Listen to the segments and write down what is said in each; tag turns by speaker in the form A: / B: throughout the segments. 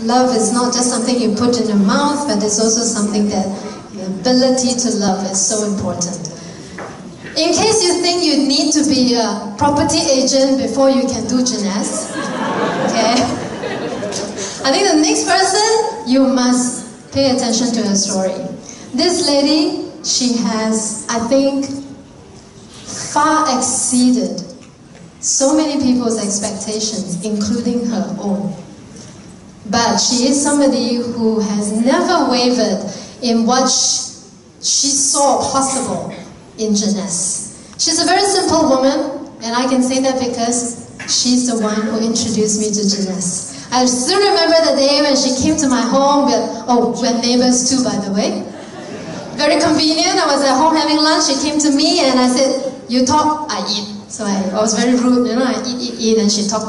A: love is not just something you put in your mouth, but it's also something that the ability to love is so important. In case you think you need to be a property agent before you can do jeunesse, okay? I think the next person, you must pay attention to her story. This lady, she has, I think, far exceeded so many people's expectations, including her own. But she is somebody who has never wavered in what she saw possible in jeunesse. She's a very simple woman, and I can say that because she's the one who introduced me to jeunesse. I still remember the day when she came to my home. We're neighbors too, by the way. Very convenient. I was at home having lunch. She came to me and I said, "You talk, I eat." So I was very rude, I eat, and she talk.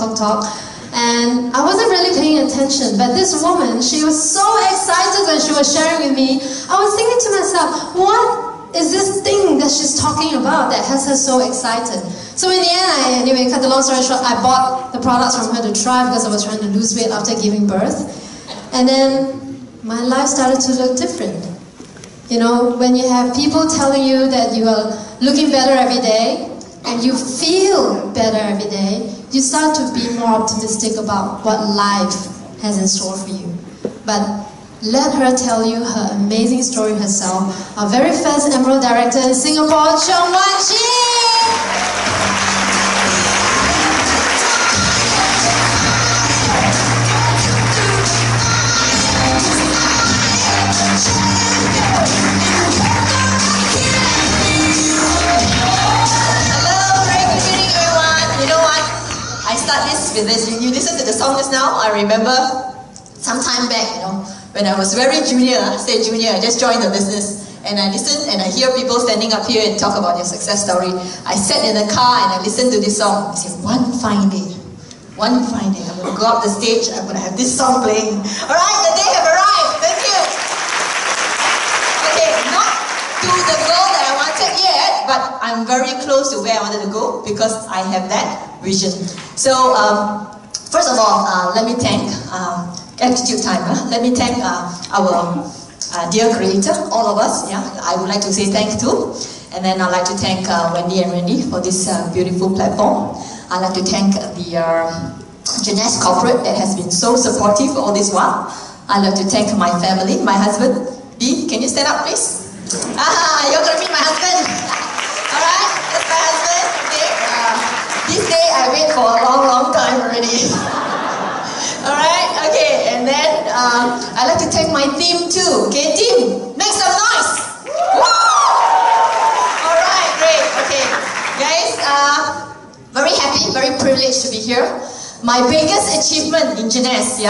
A: And I wasn't really paying attention, but this woman, she was so excited when she was sharing with me. I was thinking to myself, what is this thing that she's talking about that has her so excited? So in the end, anyway, cut the long story short, I bought the products from her to try because I was trying to lose weight after giving birth. And then my life started to look different. You know, when you have people telling you that you are looking better every day, and you feel better every day, you start to be more optimistic about what life has in store for you. But let her tell you her amazing story herself. Our very first Emerald Director in Singapore, Chong Chee!
B: With this. You listen to the song just now. I remember some time back, when I was very junior, I just joined the business, and I listen and I hear people standing up here and talk about their success story. I sat in the car and I listened to this song. I said, one fine day, I'm going to go up the stage, I'm going to have this song playing. Alright, the day have arrived. Thank you. Okay, not to the goal that I wanted yet, but I'm very close to where I wanted to go because I have that vision. So, first of all, let me thank Attitude Time. Let me thank our dear creator, all of us. Yeah, I would like to say thanks to. And then I'd like to thank Wendy and Randy for this beautiful platform. I'd like to thank the jeunesse corporate that has been so supportive all this while. I'd like to thank my family, my husband. B, can you stand up, please? You're going to meet my husband. Alright, that's my husband. Okay. This day I wait for a long time already. Alright, okay, and then I'd like to thank my team too. Okay, team, make some noise! Alright, great, okay. Guys, very happy, very privileged to be here. My biggest achievement in jeunesse,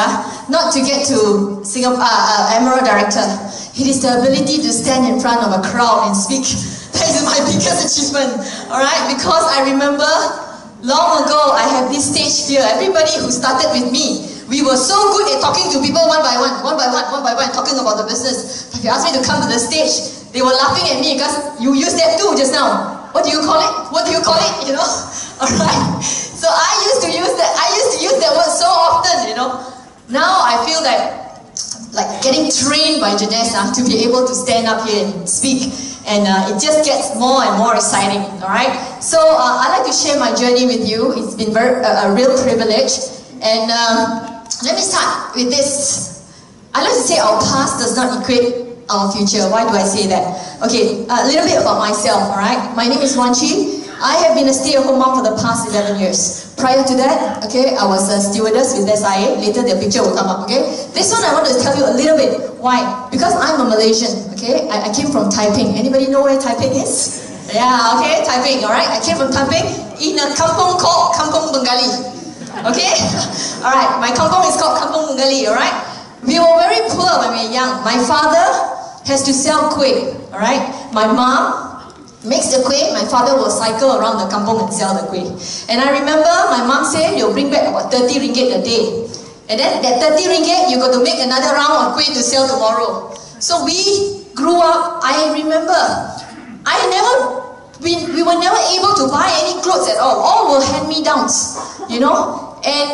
B: not to get to Singapore Emerald Director. It is the ability to stand in front of a crowd and speak. That is my biggest achievement, alright? Because I remember long ago, I had this stage fear. Everybody who started with me, we were so good at talking to people one by one, talking about the business. If you asked me to come to the stage, they were laughing at me because you used that too just now. What do you call it? What do you call it? Alright. So I used to use that word so often, Now I feel like getting trained by jeunesse to be able to stand up here and speak. And it just gets more and more exciting, alright? So I'd like to share my journey with you. It's been a real privilege. And let me start with this. I like to say our past does not equate our future. Why do I say that? Okay, a little bit about myself, alright? My name is Chee. I have been a stay-at-home mom for the past 11 years. Prior to that, okay, I was a stewardess with SIA. Later, the picture will come up, okay? This one I want to tell you a little bit. Why? Because I'm a Malaysian, okay? I came from Taiping. Anybody know where Taiping is? Yeah, okay, Taiping, alright? I came from Taiping in a kampung called Kampung Bengali. Okay? Alright, my kampung is called Kampung Bengali, alright? We were very poor when we were young. My father has to sell kuih, alright? My mom makes the kuih, my father will cycle around the kampung and sell the kuih. And I remember my mom said you'll bring back about 30 ringgit a day. And then that 30 ringgit, you got to make another round of kuih to sell tomorrow. So we grew up, I remember, we were never able to buy any clothes at all. All were hand-me-downs, And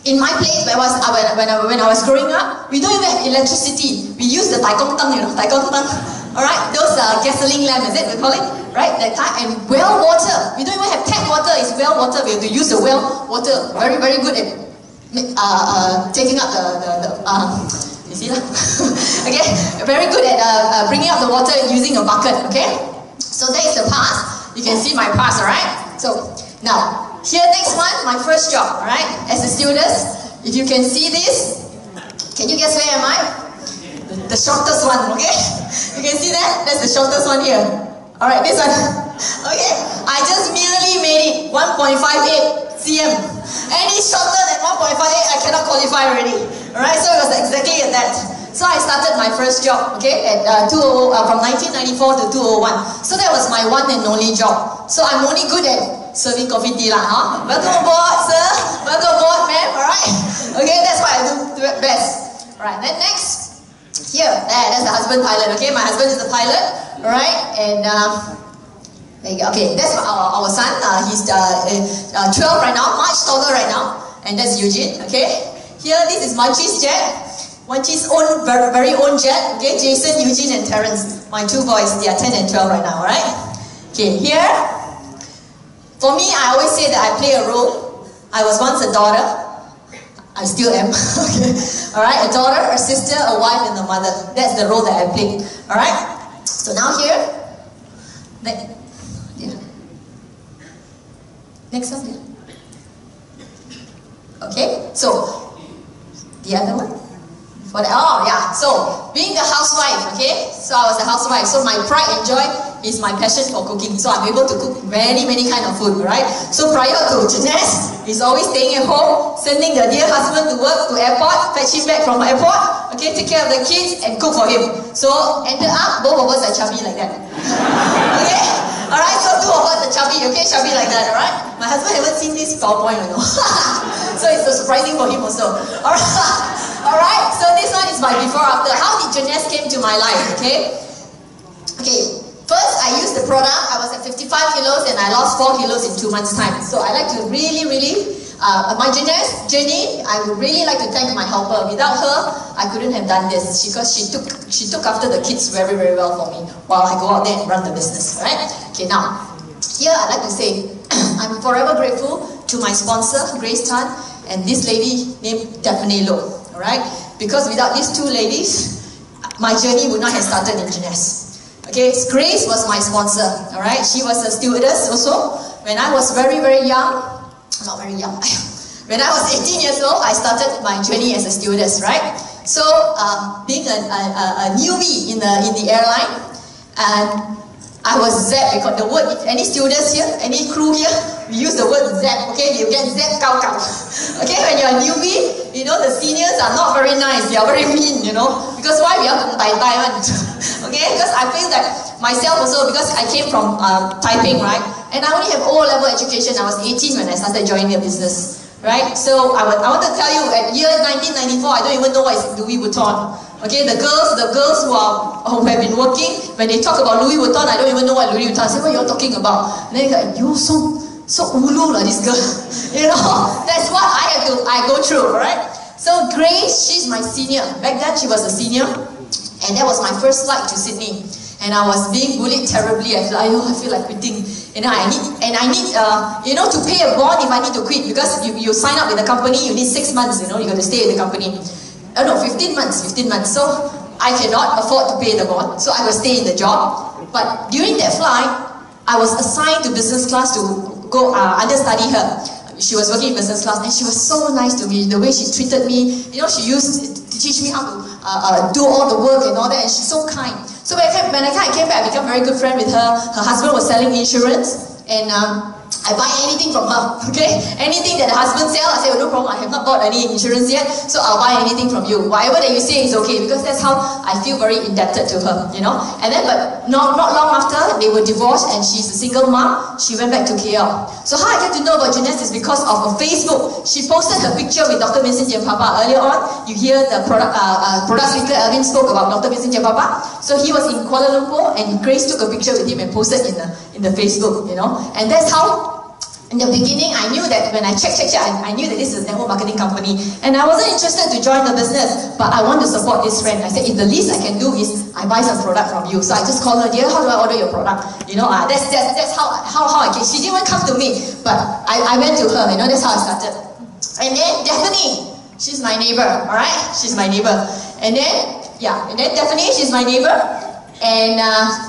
B: In my place, when I was growing up, we don't even have electricity. We use the tai kong tang, tai kong tang. Alright, those gasoline lamp, is it we call it? Right, that time. And well water. We don't even have tap water, it's well water. We have to use the well water. Very, very good at taking up you see that? Okay, very good at bringing up the water using a bucket, okay? So that is the past. You can see my past, alright? So, now, here next one, my first job, alright? As a stewardess, if you can see this, can you guess where am I? The shortest one, okay? You can see that? That's the shortest one here. Alright, this one. Okay, I just merely made it 1.58 cm. Any shorter than 1.58, I cannot qualify already. Alright, so it was exactly at that. So I started my first job, okay, at from 1994 to 2001. So that was my one and only job. So I'm only good at serving coffee tea lah, huh? Welcome aboard, sir. Welcome aboard, ma'am. Alright. Okay, that's what I do best. Alright, then next. Here, that's the husband pilot, okay? My husband is the pilot, alright? And there you go. Okay, that's our son. He's 12 right now, much taller right now. And that's Eugene, okay? Here, this is Munchie's jet. Munchie's own, very own jet, okay? Jason, Eugene, and Terence. My two boys, they are 10 and 12 right now, alright? Okay, here. For me, I always say that I play a role. I was once a daughter. I still am. Okay. Alright, a daughter, a sister, a wife, and a mother. That's the role that I played. Alright? So now here. Next one, yeah. Okay, so the other one. Oh yeah, so being the housewife, okay? So I was a housewife. So my pride and joy is my passion for cooking. So I'm able to cook many kind of food, right? So prior to Jeanette, he's always staying at home, sending the dear husband to work, to airport, fetch him back from airport, okay, take care of the kids and cook for him. So ended up, both of us are chubby like that. Okay? Alright, so two of us are chubby, okay? Chubby like that, alright? My husband haven't seen this PowerPoint, you know. So it's surprising for him also. Alright? Alright, so this one is my before after. How did Jeanette came to my life, okay? Okay, first I used the product. I was at 55 kilos and I lost 4 kilos in 2 months' time. So I like to really, my Jeanette's journey, I would really like to thank my helper. Without her, I couldn't have done this because she took after the kids very well for me while I go out there and run the business, right? Okay, now, here I'd like to say, I'm forever grateful to my sponsor, Grace Tan, and this lady named Daphne Loh. Alright? Because without these two ladies, my journey would not have started in Jeunesse. Okay, Grace was my sponsor. Alright? She was a stewardess also. When I was very young, not very young, when I was 18 years old, I started my journey as a stewardess, right? So, being a newbie in the airline, and I was zapped because the word, if any stewardess here, any crew here, we use the word zap, okay? You get zap kao kao. Okay, when you're a newbie, you know, the seniors are not very nice, they are very mean, you know? Because why we are from Taiwan? Okay, because I feel that myself also, because I came from Taiping, right? And I only have O-level education. I was 18 when I started joining the business, right? So I want to tell you, at year 1994, I don't even know what is Louis Vuitton. Okay, the girls who have been working, when they talk about Louis Vuitton, I don't even know what Louis Vuitton. I say, what you're talking about? And then they're like, you so ulu lah, this girl. You know, that's what I go through, alright? So Grace, she's my senior. Back then she was a senior, and that was my first flight to Sydney. And I was being bullied terribly. I feel like quitting. And I need, you know, to pay a bond if I need to quit, because you sign up with the company, you need 6 months, you know, you got to stay in the company. No, 15 months. So I cannot afford to pay the bond, so I will stay in the job. But during that flight, I was assigned to business class to go understudy her. She was working in business class, and she was so nice to me. The way she treated me, you know, she used to teach me how to do all the work and all that, and she's so kind. So when I came back, I became a very good friend with her. Her husband was selling insurance, and I buy anything from her, okay? Anything that the husband sells, I say, oh, no problem, I have not bought any insurance yet, so I'll buy anything from you. Whatever that you say is okay, because that's how I feel very indebted to her, you know? And then, but not long after, they were divorced, and she's a single mom. She went back to KL. So how I get to know about Jeunesse is because of her Facebook. She posted her picture with Dr. Vincent Papa. Earlier on, you hear the product speaker, Alvin, spoke about Dr. Vincent Papa. So he was in Kuala Lumpur, and Grace took a picture with him and posted in the Facebook, you know? And that's how In the beginning, I knew that when I checked, I knew that this is a network marketing company. And I wasn't interested to join the business, but I want to support this friend. I said, if the least I can do is I buy some product from you. So I just called her, dear, how do I order your product? You know, that's how I came. She didn't even come to me, but I went to her, you know, that's how I started. And then Daphne, she's my neighbor, alright? She's my neighbor. And then Daphne, she's my neighbor. And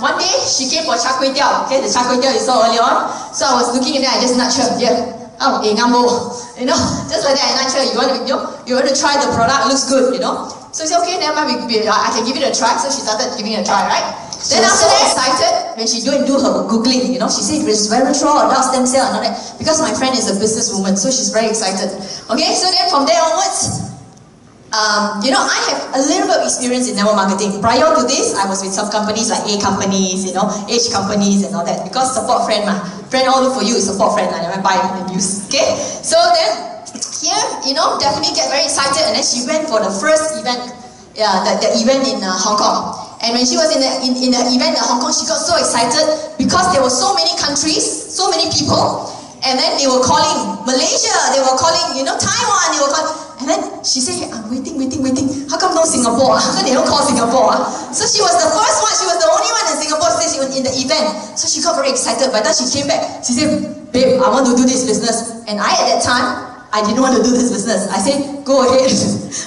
B: one day, she came for char kway teow. Okay, the char kway teow you saw earlier on. So I was looking at that, I just nudged her. Yeah. Oh, ngambo. You know, just like that, I nudged her. You want to try the product, looks good, you know. So she said, okay, never mind, I can give it a try. So she started giving it a try, right? Then after that, excited when she do her Googling, you know, she said resveratrol, adult stem cell and all that. Because my friend is a businesswoman, so she's very excited. Okay, so then from there onwards, you know, I have a little bit of experience in network marketing. Prior to this, I was with some companies like A companies, you know, H companies and all that. Because support friend, friend all look for you is support friend. I never buy and use. Okay, so then here, you know, Daphne get very excited, and then she went for the first event, the event in Hong Kong. And when she was in the event in Hong Kong, she got so excited because there were so many countries, so many people, and then they were calling Malaysia, they were calling, you know, Taiwan, they were calling. And then she said, hey, I'm waiting. How come no Singapore? How come they don't call Singapore? So she was the first one, she was the only one in Singapore to say she was in the event. So she got very excited. By the time she came back, she said, babe, I want to do this business. And at that time, I didn't want to do this business. I said, go ahead.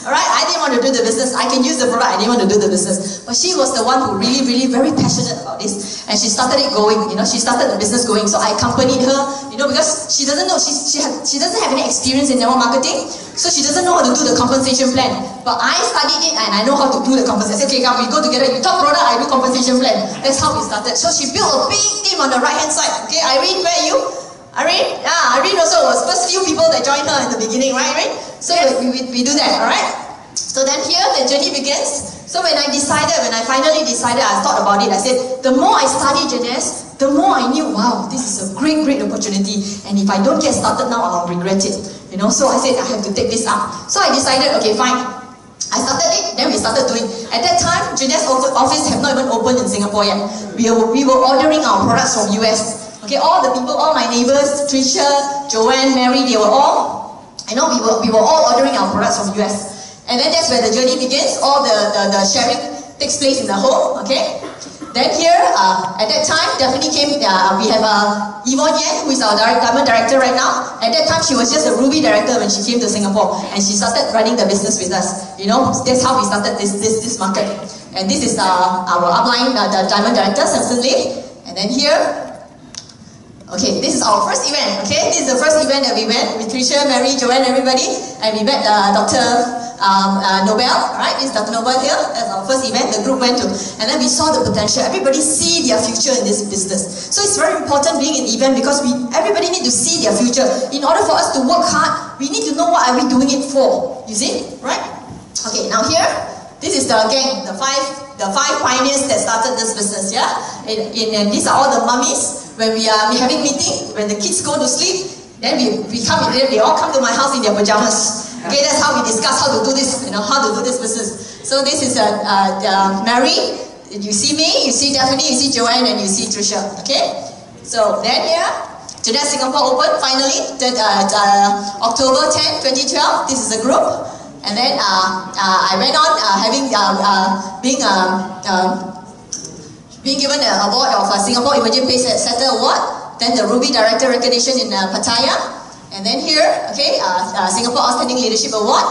B: Alright, I didn't want to do the business. I can use the product, I didn't want to do the business. But she was the one who really very passionate about this. And she started it going, you know, she started the business going. So I accompanied her, you know, because she doesn't know, she doesn't have any experience in network marketing. So she doesn't know how to do the compensation plan. But I studied it and I know how to do the compensation. I said, okay, come, we go together, you talk product, I do compensation plan. That's how we started. So she built a big team on the right hand side. Okay, Irene, where are you? Irene? Irene also was first few people that joined her in the beginning, right, Irene? So we do that, alright? So then here the journey begins. So when I finally decided, I thought about it, I said, the more I studied Jeunesse, the more I knew, wow, this is a great opportunity. And if I don't get started now, I'll regret it. You know, so I said, I have to take this up. So I decided, okay, fine. I started it, then we started doing. At that time, Jeunesse office have not even opened in Singapore yet. We were ordering our products from US. Okay, all the people, all my neighbors, Tricia, Joanne, Mary, they were all, you know, we were all ordering our products from US. And then that's where the journey begins. All the sharing takes place in the home, okay? Then here, at that time, Daphne came, we have Yvonne Yan, who is our diamond director right now. At that time, she was just a Ruby director when she came to Singapore. And she started running the business with us. You know, that's how we started this market. And this is our upline, the diamond director, Samson Lee. And then here, okay, this is our first event, okay? This is the first event that we went with Tricia, Mary, Joanne, everybody. And we met Dr. Nobel, right? This is Dr. Nobel here. That's our first event the group went to. And then we saw the potential. Everybody see their future in this business. So it's very important being an event because everybody need to see their future. In order for us to work hard, we need to know what are we doing it for. You see? Right? Okay, now here, this is the gang, the five pioneers that started this business, yeah? And these are all the mummies. When we're having meeting, when the kids go to sleep, then we come in there, they all come to my house in their pajamas. Okay, that's how we discuss how to do this, you know, how to do this business. So this is Mary, you see me, you see Daphne, you see Joanne, and you see Tricia, okay? So then here, Jeunesse Singapore opened finally, October 10, 2012, this is the group. And then I went on being given an award of Singapore Emerging Pace Setter Award, then the Ruby Director Recognition in Pattaya, and then here, okay, Singapore Outstanding Leadership Award,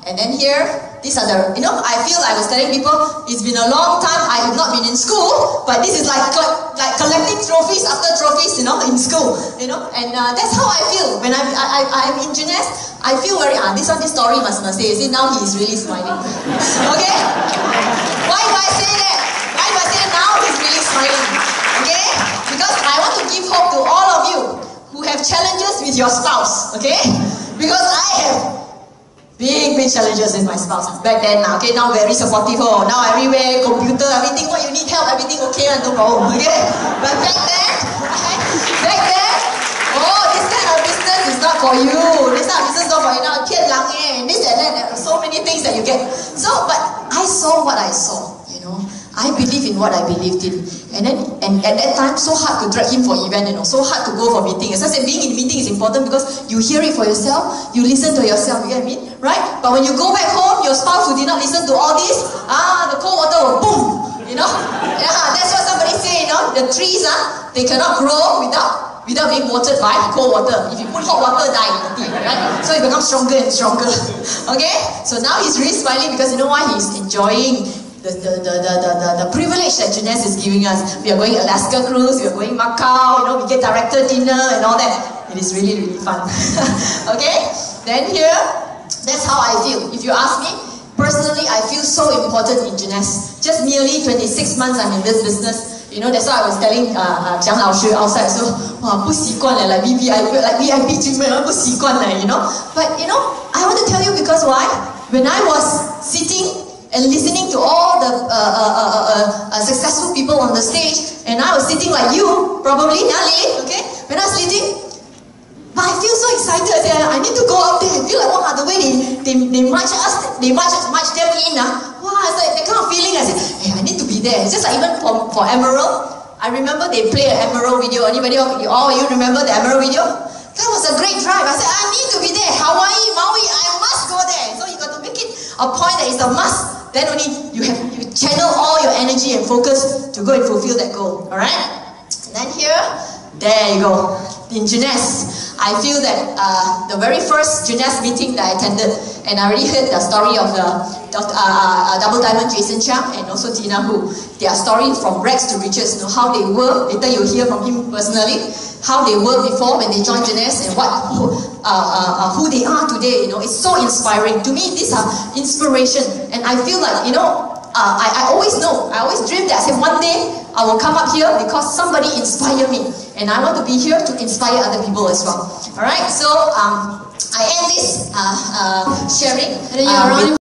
B: and then here, these are the, you know, I feel I was telling people, it's been a long time, I have not been in school, but this is like collecting trophies after trophies, you know, in school, you know, and that's how I feel, when I'm in Jeunesse, I feel very, this story must say, you see, now he is really smiling, okay, why do I say that? Why do I say now he's really smiling? Okay? Because I want to give hope to all of you who have challenges with your spouse. Okay? Because I have big challenges with my spouse. Back then, okay, now very supportive. Oh, now everywhere, computer, everything, what you need help, everything okay, no problem. Okay? But back then, oh, this kind of business is not for you. This kind of business is not for you. Now, this and that, there are so many things that you get. So, but I saw what I saw, you know. I believe in what I believed in. And at that time, so hard to drag him for event, so hard to go for meeting. As I said, being in meeting is important because you hear it for yourself, you listen to yourself, you get what I mean? Right? But when you go back home, your spouse who did not listen to all this, the cold water will boom, Yeah, that's what somebody say, the trees, they cannot grow without being watered by cold water. If you put hot water, die, right? So it becomes stronger and stronger. Okay? So now he's really smiling because you know why? He's enjoying the privilege that Jeunesse is giving us. We are going Alaska cruise, we are going Macau, we get director dinner and all that. It is really, really fun. Okay? Then here, that's how I feel. If you ask me, personally, I feel so important in Jeunesse. Just nearly 26 months I'm in this business. That's why I was telling Jiang Lao Shi outside, so,不习惯了, like VIP treatment, 不习惯了, But, I want to tell you because why? When I was sitting and listening to all the successful people on the stage, and I was sitting like you, probably, okay? When I was sitting, but I feel so excited. I need to go out there. I feel like, wow, the way they march us, they march them in. Wow, it's like that kind of feeling. I said, hey, I need to be there. It's just like even for Emerald, I remember they play an Emerald video. Anybody, all you remember the Emerald video? That was a great drive. I said, I need to be there. Hawaii, Maui, I must go there. So you got to make it a point that it's a must. Then only you channel all your energy and focus to go and fulfill that goal. Alright? And then here, there you go. In Jeunesse, I feel that the very first Jeunesse meeting that I attended, and I already heard the story of the Double Diamond Jason Chiang and also Tina Hu. Their story from rags to riches, how they were. Later you'll hear from him personally, how they were before when they joined Jeunesse and who they are today. It's so inspiring. To me, these are inspiration, and I feel like I always dream that I said one day I will come up here because somebody inspired me, and I want to be here to inspire other people as well. Alright, so I end this sharing.